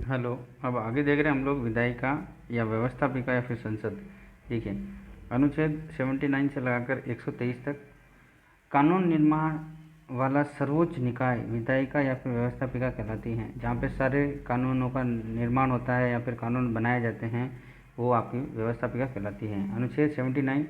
Hello. अब आगे देख रहे हैं हम लोग विधायिका या व्यवस्थापिका या फिर संसद। देखिए, अनुच्छेद 79 से लगाकर 123 तक कानून निर्माण वाला सर्वोच्च निकाय विधायिका या फिर व्यवस्थापिका कहलाती हैं। जहाँ पे सारे कानूनों का निर्माण होता है या फिर कानून बनाए जाते हैं, वो आपकी व्यवस्थापिका कहलाती हैं। अनुच्छेद 79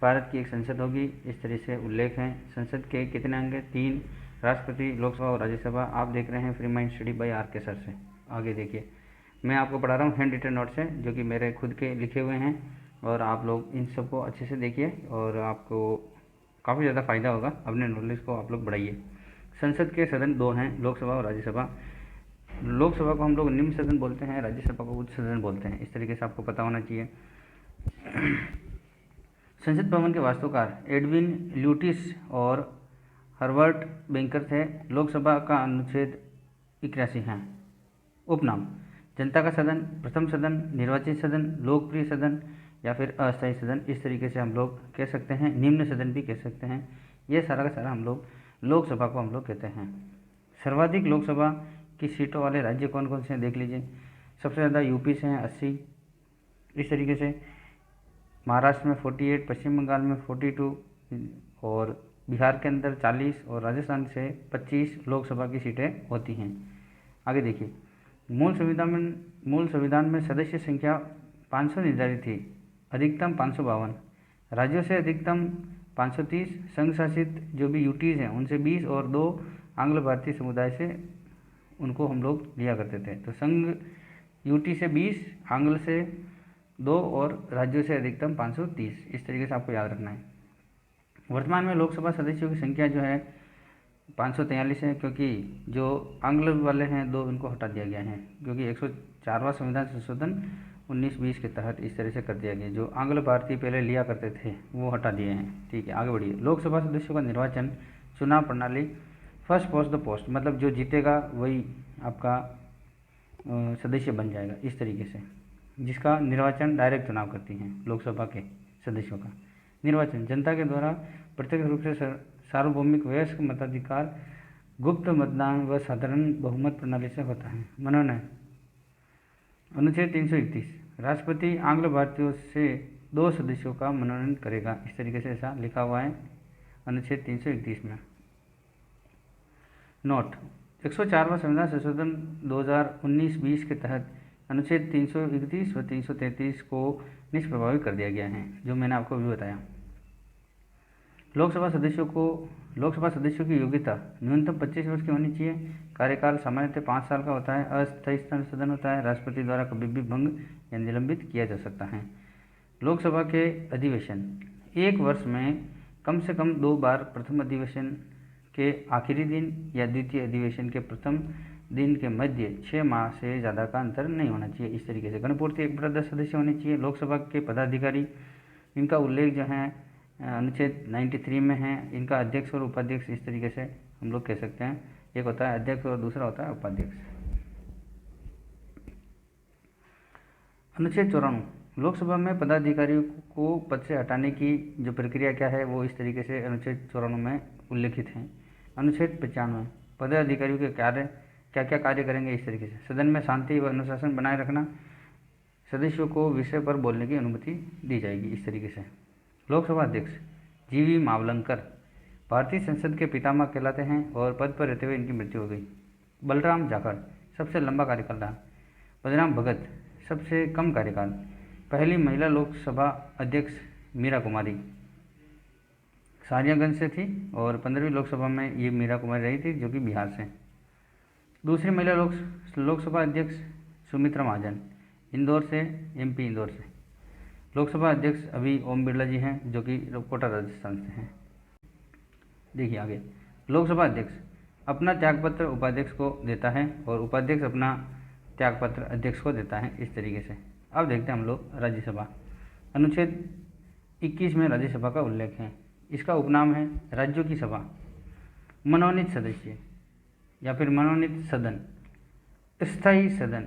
भारत की एक संसद होगी, इस तरह से उल्लेख है। संसद के कितने अंग हैं? 3। राष्ट्रपति, लोकसभा और राज्यसभा। आप देख रहे हैं free mind study by R K sir से। आगे देखिए, मैं आपको पढ़ा रहा हूँ हैंड रिटन नोट से, जो कि मेरे खुद के लिखे हुए हैं, और आप लोग इन सबको अच्छे से देखिए और आपको काफ़ी ज़्यादा फायदा होगा। अपने नॉलेज को आप लोग बढ़ाइए। संसद के सदन 2 हैं, लोकसभा और राज्यसभा। लोकसभा को हम लोग निम्न सदन बोलते हैं, राज्यसभा को उच्च सदन बोलते हैं। इस तरीके से आपको पता होना चाहिए। संसद भवन के वास्तुकार एडविन ल्यूटिस और हर्बर्ट बेंकर थे। लोकसभा का अनुच्छेद 81 है। उपनाम: जनता का सदन, प्रथम सदन, निर्वाचित सदन, लोकप्रिय सदन या फिर अस्थायी सदन। इस तरीके से हम लोग कह सकते हैं। निम्न सदन भी कह सकते हैं। ये सारा का सारा हम लोग लोकसभा को हम लोग कहते हैं। सर्वाधिक लोकसभा की सीटों वाले राज्य कौन कौन से हैं देख लीजिए। सबसे ज़्यादा यूपी से हैं 80। इस तरीके से महाराष्ट्र में 48, पश्चिम बंगाल में 42 और बिहार के अंदर 40 और राजस्थान से 25 लोकसभा की सीटें होती हैं। आगे देखिए, मूल संविधान में सदस्य संख्या 500 निर्धारित थी, अधिकतम 552। राज्यों से अधिकतम 530, संघ शासित जो भी यूटीज़ हैं उनसे 20 और 2 आंग्ल भारतीय समुदाय से उनको हम लोग लिया करते थे। तो संघ यूटी से 20, आंग्ल से 2 और राज्यों से अधिकतम 530। इस तरीके से आपको याद रखना है। वर्तमान में लोकसभा सदस्यों की संख्या जो है 543 है, क्योंकि जो आंग्ल वाले हैं 2 इनको हटा दिया गया है, क्योंकि 104वां संविधान संशोधन 1920 के तहत इस तरह से कर दिया गया। जो आंग्ल भारतीय पहले लिया करते थे वो हटा दिए हैं। ठीक है, आगे बढ़िए। लोकसभा सदस्यों का निर्वाचन चुनाव प्रणाली फर्स्ट पोस्ट द पोस्ट, मतलब जो जीतेगा वही आपका सदस्य बन जाएगा। इस तरीके से जिसका निर्वाचन डायरेक्ट चुनाव करती हैं लोकसभा के सदस्यों का। निर्वाचन जनता के द्वारा प्रत्यक्ष रूप से सार्वभौमिक वयस्क मताधिकार, गुप्त मतदान व साधारण बहुमत प्रणाली से होता है। मनोनयन अनुच्छेद 331 राष्ट्रपति आंग्ल भारतीयों से 2 सदस्यों का मनोनयन करेगा। इस तरीके से ऐसा लिखा हुआ है अनुच्छेद 331 में। नोट: 104वां संविधान संशोधन 2019-20 के तहत अनुच्छेद 331 व 333 को निष्प्रभावी कर दिया गया है, जो मैंने आपको अभी बताया। लोकसभा सदस्यों की योग्यता न्यूनतम 25 वर्ष की होनी चाहिए। कार्यकाल सामान्यतः 5 साल का होता है। अस्थायी सदन होता है। राष्ट्रपति द्वारा कभी भी भंग या निलंबित किया जा सकता है। लोकसभा के अधिवेशन 1 वर्ष में कम से कम 2 बार, प्रथम अधिवेशन के आखिरी दिन या द्वितीय अधिवेशन के प्रथम दिन के मध्य 6 माह से ज़्यादा का अंतर नहीं होना चाहिए। इस तरीके से गणपूर्ति 1/10 सदस्य होने चाहिए। लोकसभा के पदाधिकारी, इनका उल्लेख जो है अनुच्छेद 93 में है। इनका अध्यक्ष और उपाध्यक्ष इस तरीके से हम लोग कह सकते हैं। एक होता है अध्यक्ष और दूसरा होता है उपाध्यक्ष। अनुच्छेद 94 लोकसभा में पदाधिकारियों को पद से हटाने की जो प्रक्रिया क्या है वो इस तरीके से अनुच्छेद 94 में उल्लेखित है। अनुच्छेद 95 पदाधिकारियों के कार्य क्या क्या कार्य करेंगे इस तरीके से। सदन में शांति व अनुशासन बनाए रखना, सदस्यों को विषय पर बोलने की अनुमति दी जाएगी। इस तरीके से लोकसभा अध्यक्ष जीवी मावलंकर भारतीय संसद के पितामह कहलाते हैं और पद पर रहते हुए इनकी मृत्यु हो गई। बलराम जाखड़ सबसे लंबा कार्यकाल रहा। बलराम भगत सबसे कम कार्यकाल। पहली महिला लोकसभा अध्यक्ष मीरा कुमारी सारियागंज से थी और 15वीं लोकसभा में ये मीरा कुमारी रही थी, जो कि बिहार से। दूसरी महिला लोकसभा अध्यक्ष सुमित्रा महाजन इंदौर से, MP इंदौर से। लोकसभा अध्यक्ष अभी ओम बिरला जी हैं, जो कि कोटा राजस्थान से हैं। देखिए आगे, लोकसभा अध्यक्ष अपना त्यागपत्र उपाध्यक्ष को देता है और उपाध्यक्ष अपना त्यागपत्र अध्यक्ष को देता है। इस तरीके से अब देखते हैं हम लोग राज्यसभा। अनुच्छेद 21 में राज्यसभा का उल्लेख है। इसका उपनाम है राज्यों की सभा, मनोनीत सदस्य या फिर मनोनीत सदन, स्थायी सदन,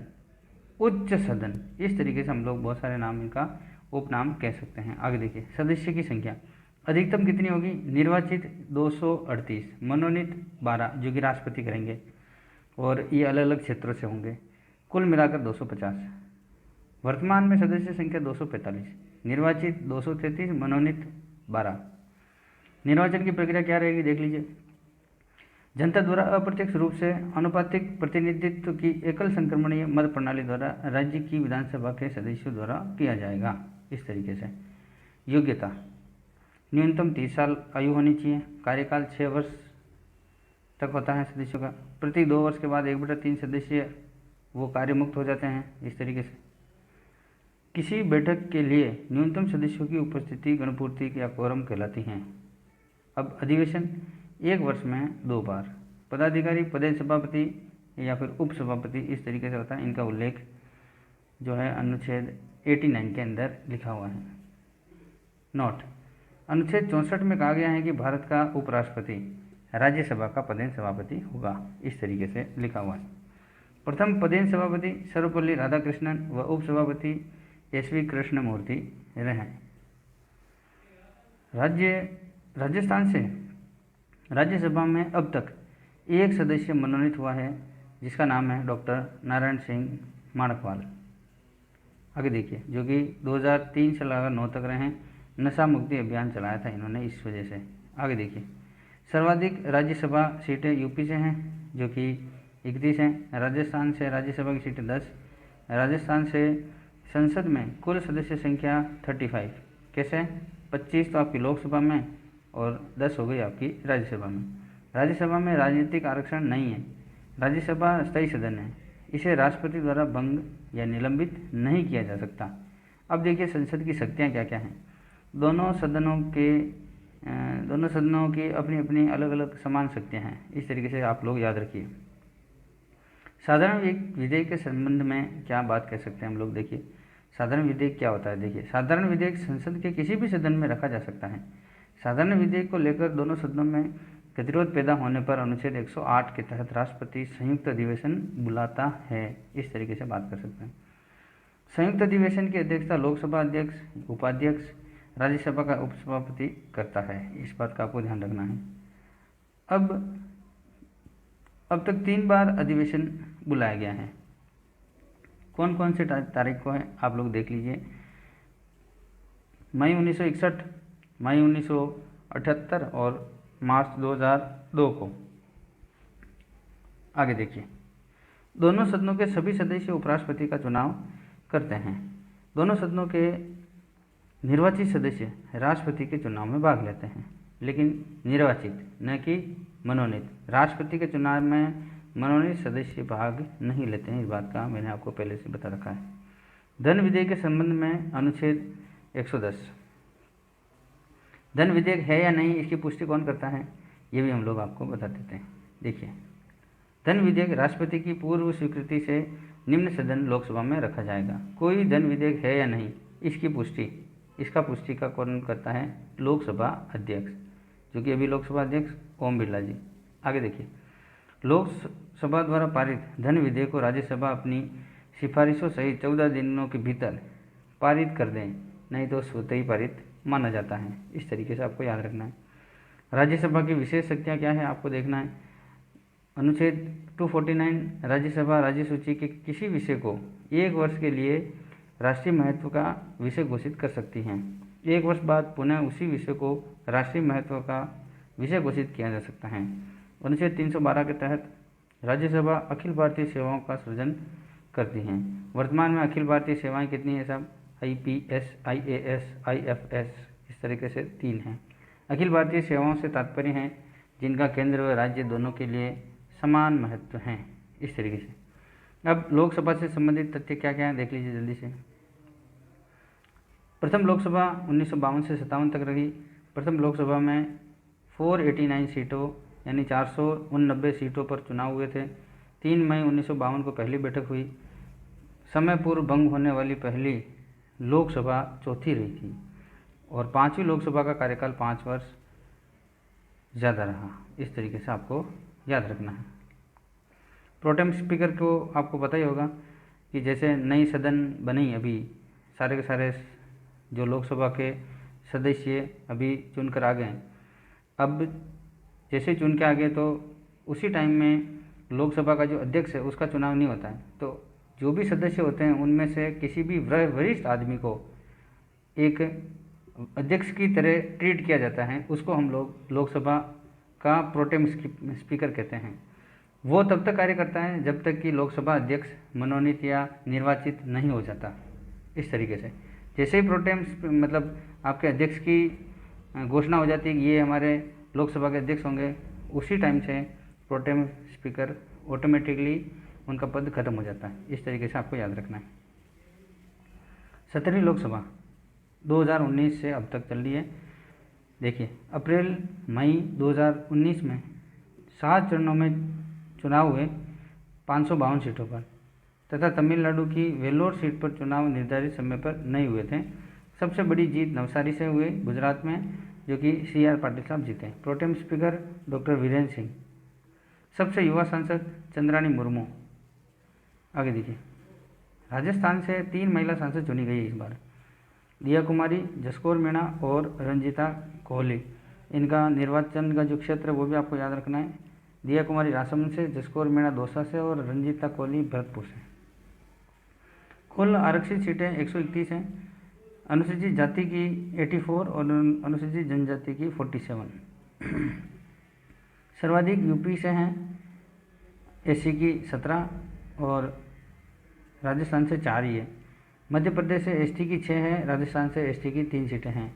उच्च सदन। इस तरीके से हम लोग बहुत सारे नाम इनका उपनाम कह सकते हैं। आगे देखिए, सदस्य की संख्या अधिकतम कितनी होगी? निर्वाचित 238, मनोनीत 12 जो कि राष्ट्रपति करेंगे और ये अलग अलग क्षेत्रों से होंगे। कुल मिलाकर 250। वर्तमान में सदस्य संख्या 245, निर्वाचित 233, मनोनीत 12। निर्वाचन की प्रक्रिया क्या रहेगी देख लीजिए। जनता द्वारा अप्रत्यक्ष रूप से अनुपातिक प्रतिनिधित्व की एकल संक्रमणीय मत प्रणाली द्वारा राज्य की विधानसभा के सदस्यों द्वारा किया जाएगा। इस तरीके से योग्यता न्यूनतम 30 साल आयु होनी चाहिए। कार्यकाल 6 वर्ष तक होता है सदस्यों का। प्रति 2 वर्ष के बाद 1/3 सदस्य वो कार्य मुक्त हो जाते हैं। इस तरीके से किसी बैठक के लिए न्यूनतम सदस्यों की उपस्थिति गणपूर्ति या कोरम कहलाती हैं। अब अधिवेशन 1 वर्ष में 2 बार। पदाधिकारी पदेन सभापति या फिर उप सभापति इस तरीके से होता है। इनका उल्लेख जो है अनुच्छेद 89 के अंदर लिखा हुआ है। नोट, अनुच्छेद 64 में कहा गया है कि भारत का उपराष्ट्रपति राज्यसभा का पदेन सभापति होगा। इस तरीके से लिखा हुआ है। प्रथम पदेन सभापति सर्वपल्ली राधाकृष्णन व उप सभापति SV कृष्णमूर्ति रहे। राजस्थान से राज्यसभा में अब तक एक सदस्य मनोनीत हुआ है, जिसका नाम है डॉक्टर नारायण सिंह माणकवाल। आगे देखिए, जो कि 2003 से लगाकर 9 तक रहे। नशा मुक्ति अभियान चलाया था इन्होंने, इस वजह से। आगे देखिए, सर्वाधिक राज्यसभा सीटें यूपी से हैं, जो कि 31 हैं। राजस्थान से राज्यसभा की सीटें 10। राजस्थान से संसद में कुल सदस्य संख्या 35। कैसे? 25 तो आपकी लोकसभा में और 10 हो गई आपकी राज्यसभा में। राज्यसभा में राजनीतिक आरक्षण नहीं है। राज्यसभा स्थायी सदन है। इसे राष्ट्रपति द्वारा भंग या निलंबित नहीं किया जा सकता। अब देखिए संसद की शक्तियाँ क्या क्या हैं। दोनों सदनों की अपनी अपनी अलग अलग समान शक्तियाँ हैं। इस तरीके से आप लोग याद रखिए। साधारण विधेयक के संबंध में क्या बात कह सकते हैं हम लोग। देखिए साधारण विधेयक क्या होता है। देखिए साधारण विधेयक संसद के किसी भी सदन में रखा जा सकता है। साधारण विधेयक को लेकर दोनों सदनों में गतिरोध पैदा होने पर अनुच्छेद 108 के तहत राष्ट्रपति संयुक्त अधिवेशन बुलाता है। इस तरीके से बात कर सकते हैं। संयुक्त अधिवेशन की अध्यक्षता लोकसभा अध्यक्ष, उपाध्यक्ष, राज्यसभा का उपसभापति करता है। इस बात का आपको ध्यान रखना है। अब तक 3 बार अधिवेशन बुलाया गया है। कौन कौन से तारीख को है आप लोग देख लीजिए। मई 1961, मई 1978 और मार्च 2002 को। आगे देखिए, दोनों सदनों के सभी सदस्य उपराष्ट्रपति का चुनाव करते हैं। दोनों सदनों के निर्वाचित सदस्य राष्ट्रपति के चुनाव में भाग लेते हैं, लेकिन निर्वाचित न कि मनोनीत। राष्ट्रपति के चुनाव में मनोनीत सदस्य भाग नहीं लेते हैं। इस बात का मैंने आपको पहले से बता रखा है। धन विधेयक के संबंध में अनुच्छेद 110। धन विधेयक है या नहीं, इसकी पुष्टि कौन करता है, ये भी हम लोग आपको बता देते हैं। देखिए, धन विधेयक राष्ट्रपति की पूर्व स्वीकृति से निम्न सदन लोकसभा में रखा जाएगा। कोई धन विधेयक है या नहीं, इसका पुष्टि का कौन करता है, लोकसभा अध्यक्ष, जो कि अभी लोकसभा अध्यक्ष ओम बिरला जी। आगे देखिए, लोकसभा द्वारा पारित धन विधेयक को राज्यसभा अपनी सिफारिशों सहित 14 दिनों के भीतर पारित कर दें, नहीं तो स्वतः ही पारित माना जाता है। इस तरीके से आपको याद रखना है। राज्यसभा की विशेष शक्तियाँ क्या है आपको देखना है। अनुच्छेद 249 राज्यसभा राज्य सूची के किसी विषय को 1 वर्ष के लिए राष्ट्रीय महत्व का विषय घोषित कर सकती हैं। 1 वर्ष बाद पुनः उसी विषय को राष्ट्रीय महत्व का विषय घोषित किया जा सकता है। अनुच्छेद 312 के तहत राज्यसभा अखिल भारतीय सेवाओं का सृजन करती हैं। वर्तमान में अखिल भारतीय सेवाएं कितनी है साहब, IPS, IAS, IFS, इस तरीके से 3 हैं। अखिल भारतीय सेवाओं से तात्पर्य है जिनका केंद्र व राज्य दोनों के लिए समान महत्व हैं। इस तरीके से अब लोकसभा से संबंधित तथ्य क्या क्या है देख लीजिए जल्दी से। प्रथम लोकसभा 1952 से 57 तक रही। प्रथम लोकसभा में 489 सीटों यानी 489 सीटों पर चुनाव हुए थे। 3 मई 1952 को पहली बैठक हुई। समय पूर्व भंग होने वाली पहली लोकसभा चौथी रही थी और 5वीं लोकसभा का कार्यकाल 5 वर्ष ज़्यादा रहा। इस तरीके से आपको याद रखना है। प्रोटेम स्पीकर को आपको पता ही होगा कि जैसे नई सदन बनी, अभी सारे के सारे जो लोकसभा के सदस्य अभी चुनकर आ गए। अब जैसे चुन के आ गए तो उसी टाइम में लोकसभा का जो अध्यक्ष है उसका चुनाव नहीं होता है, तो जो भी सदस्य होते हैं उनमें से किसी भी वरिष्ठ आदमी को एक अध्यक्ष की तरह ट्रीट किया जाता है, उसको हम लोग लोकसभा का प्रोटेम स्पीकर कहते हैं। वो तब तक कार्य करता है जब तक कि लोकसभा अध्यक्ष मनोनीत या निर्वाचित नहीं हो जाता। इस तरीके से जैसे ही प्रोटेम मतलब आपके अध्यक्ष की घोषणा हो जाती है कि ये हमारे लोकसभा के अध्यक्ष होंगे, उसी टाइम से प्रोटेम स्पीकर ऑटोमेटिकली उनका पद खत्म हो जाता है। इस तरीके से आपको याद रखना है। 17वीं लोकसभा 2019 से अब तक चल रही है। देखिए, अप्रैल मई 2019 में 7 चरणों में चुनाव हुए 552 सीटों पर, तथा तमिलनाडु की वेल्लोर सीट पर चुनाव निर्धारित समय पर नहीं हुए थे। सबसे बड़ी जीत नवसारी से हुई गुजरात में, जो कि CR पाटिल साहब जीते। Protem speaker doctor Virendra Singh. सबसे युवा सांसद चंद्रानी मुर्मू। आगे देखिए, राजस्थान से 3 महिला सांसद चुनी गई इस बार, दिया कुमारी, जसकौर मीणा और रंजीता कोहली। इनका निर्वाचन का जो क्षेत्र है वो भी आपको याद रखना है। दिया कुमारी राजसमंद से, जसकौर मीणा दौसा से और रंजीता कोहली भरतपुर से। कुल आरक्षित सीटें 131 हैं। अनुसूचित जाति की 84 और अनुसूचित जनजाति की 47। सर्वाधिक यूपी से हैं, SC की 17 और राजस्थान से 4 ही है। मध्य प्रदेश से ST की 6 है, राजस्थान से ST की 3 सीटें हैं।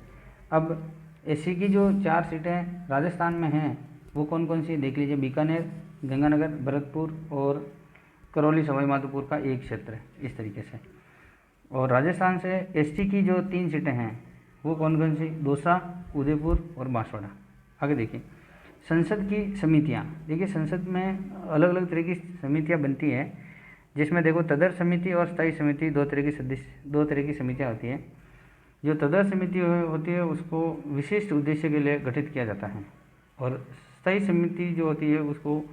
अब SC की जो 4 सीटें राजस्थान में हैं वो कौन कौन सी देख लीजिए। बीकानेर, गंगानगर, भरतपुर और करौली सवाई माधोपुर का एक क्षेत्र है, इस तरीके से। और राजस्थान से ST की जो 3 सीटें हैं वो कौन कौन सी, दौसा, उदयपुर और बांसवाड़ा। आगे देखिए, संसद की समितियां। देखिए, संसद में अलग अलग तरह की समितियां बनती है, जिसमें देखो तदर्थ समिति और स्थायी समिति दो तरह की समितियां होती है। जो तदर्थ समिति होती है उसको विशिष्ट उद्देश्य के लिए गठित किया जाता है, और स्थायी समिति जो होती है उसको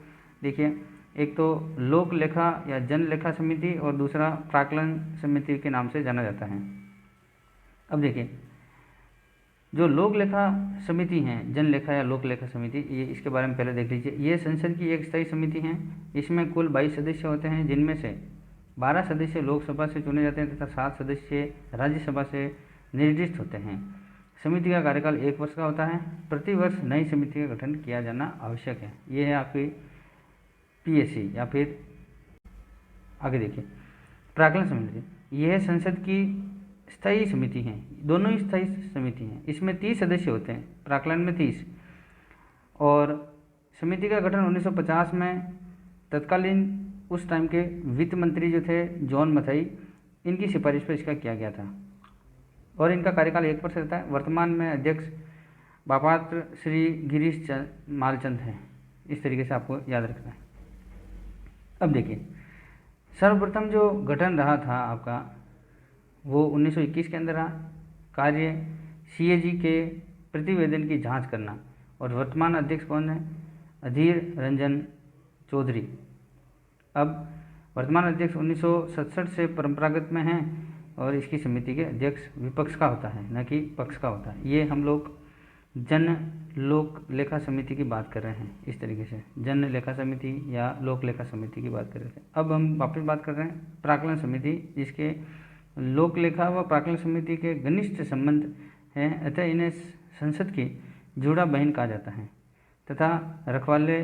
देखिए, एक तो लोक लेखा या जन लेखा समिति और दूसरा प्राक्कलन समिति के नाम से जाना जाता है। अब देखिए, जो लोक लेखा समिति हैं, जन लेखा या लोक लेखा समिति, ये इसके बारे में पहले देख लीजिए। ये संसद की एक स्थायी समिति है। इसमें कुल 22 सदस्य होते हैं, जिनमें से 12 सदस्य लोकसभा से चुने जाते हैं तथा 7 सदस्य राज्यसभा से निर्दिष्ट होते हैं। समिति का कार्यकाल 1 वर्ष का होता है। प्रति वर्ष नई समिति का गठन किया जाना आवश्यक है। ये है आपकी PSC या फिर आगे देखिए, प्राक्कलन समिति। यह संसद की स्थायी समिति हैं, दोनों ही स्थायी समिति हैं। इसमें 30 सदस्य होते हैं, प्राक्कलन में 30। और समिति का गठन 1950 में तत्कालीन उस टाइम के वित्त मंत्री जो थे जॉन मथाई, इनकी सिफारिश पर इसका किया गया था, और इनका कार्यकाल 1 वर्ष रहता है। वर्तमान में अध्यक्ष बापात्र श्री गिरीश मालचंद हैं। इस तरीके से आपको याद रखना है। अब देखिए, सर्वप्रथम जो गठन रहा था आपका वो 1921 के अंदर रहा। कार्य CAG के प्रतिवेदन की जांच करना, और वर्तमान अध्यक्ष कौन है, अधीर रंजन चौधरी। अब वर्तमान अध्यक्ष 1967 से परंपरागत में हैं, और इसकी समिति के अध्यक्ष विपक्ष का होता है, न कि पक्ष का होता है। ये हम लोग जन लोक लेखा समिति की बात कर रहे हैं। इस तरीके से जन लेखा समिति या लोक लेखा समिति की बात कर रहे थे। अब हम वापस बात कर रहे हैं प्राक्कलन समिति, जिसके लोक लेखा व प्राक्कलन समिति के घनिष्ठ संबंध हैं, अतः इन्हें संसद की जुड़ा बहन कहा जाता है, तथा रखवाले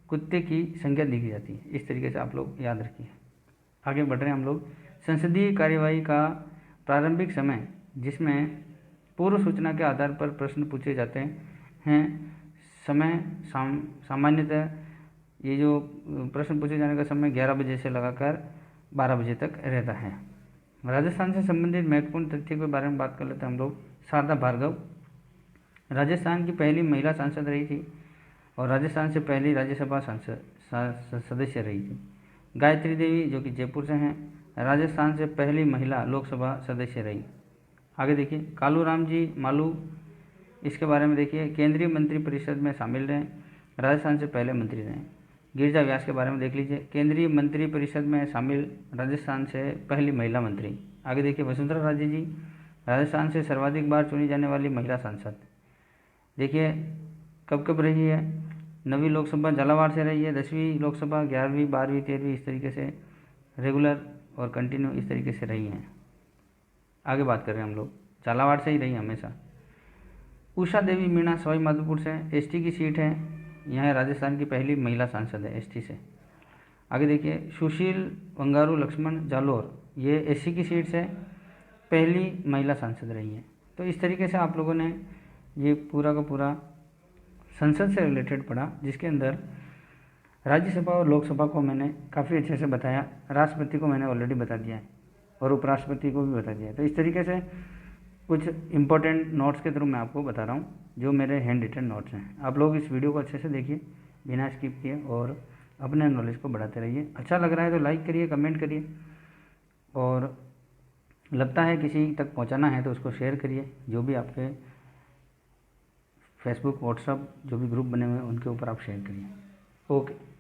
कुत्ते की संज्ञा दी जाती है। इस तरीके से आप लोग याद रखिए। आगे बढ़ रहे हैं हम लोग। संसदीय कार्यवाही का प्रारंभिक समय, जिसमें पूर्व सूचना के आधार पर प्रश्न पूछे जाते हैं, समय सामान्यतः ये जो प्रश्न पूछे जाने का समय 11 बजे से लगाकर 12 बजे तक रहता है। राजस्थान से संबंधित महत्वपूर्ण तथ्य के बारे में बात कर लेते हैं हम लोग। शारदा भार्गव राजस्थान की पहली महिला सांसद रही थी, और राजस्थान से पहली राज्यसभा सदस्य रही थी। गायत्री देवी जो कि जयपुर से हैं, राजस्थान से पहली महिला लोकसभा सदस्य रही। आगे देखिए, कालू राम जी मालू, इसके बारे में देखिए, केंद्रीय मंत्रिपरिषद में शामिल रहे, राजस्थान से पहले मंत्री रहे। गिरिजा व्यास के बारे में देख लीजिए, केंद्रीय मंत्रिपरिषद में शामिल, राजस्थान से पहली महिला मंत्री। आगे देखिए, वसुंधरा राजे जी, राजस्थान से सर्वाधिक बार चुनी जाने वाली महिला सांसद। देखिए कब कब रही है, 9वीं लोकसभा झालावाड़ से रही है, 10वीं लोकसभा 11वीं, 12वीं, 13वीं, इस तरीके से रेगुलर और कंटिन्यू इस तरीके से रही हैं। आगे बात कर रहे हैं हम लोग, झालावाड़ से ही रही हमेशा। उषा देवी मीणा सवाई माधोपुर से, एसटी की सीट है, यह राजस्थान की पहली महिला सांसद है एसटी से। आगे देखिए, सुशील वंगारू लक्ष्मण जालोर, ये एससी की सीट से पहली महिला सांसद रही है। तो इस तरीके से आप लोगों ने ये पूरा का पूरा संसद से रिलेटेड पढ़ा, जिसके अंदर राज्यसभा और लोकसभा को मैंने काफ़ी अच्छे से बताया, राष्ट्रपति को मैंने ऑलरेडी बता दिया है और उपराष्ट्रपति को भी बता दिया है। तो इस तरीके से कुछ इंपॉर्टेंट नोट्स के थ्रू मैं आपको बता रहा हूँ, जो मेरे हैंड रिटन नोट्स हैं। आप लोग इस वीडियो को अच्छे से देखिए बिना स्किप किए और अपने नॉलेज को बढ़ाते रहिए। अच्छा लग रहा है तो लाइक करिए, कमेंट करिए, और लगता है किसी तक पहुंचाना है तो उसको शेयर करिए। जो भी आपके फेसबुक, व्हाट्सएप जो भी ग्रुप बने हुए हैं उनके ऊपर आप शेयर करिए। ओके।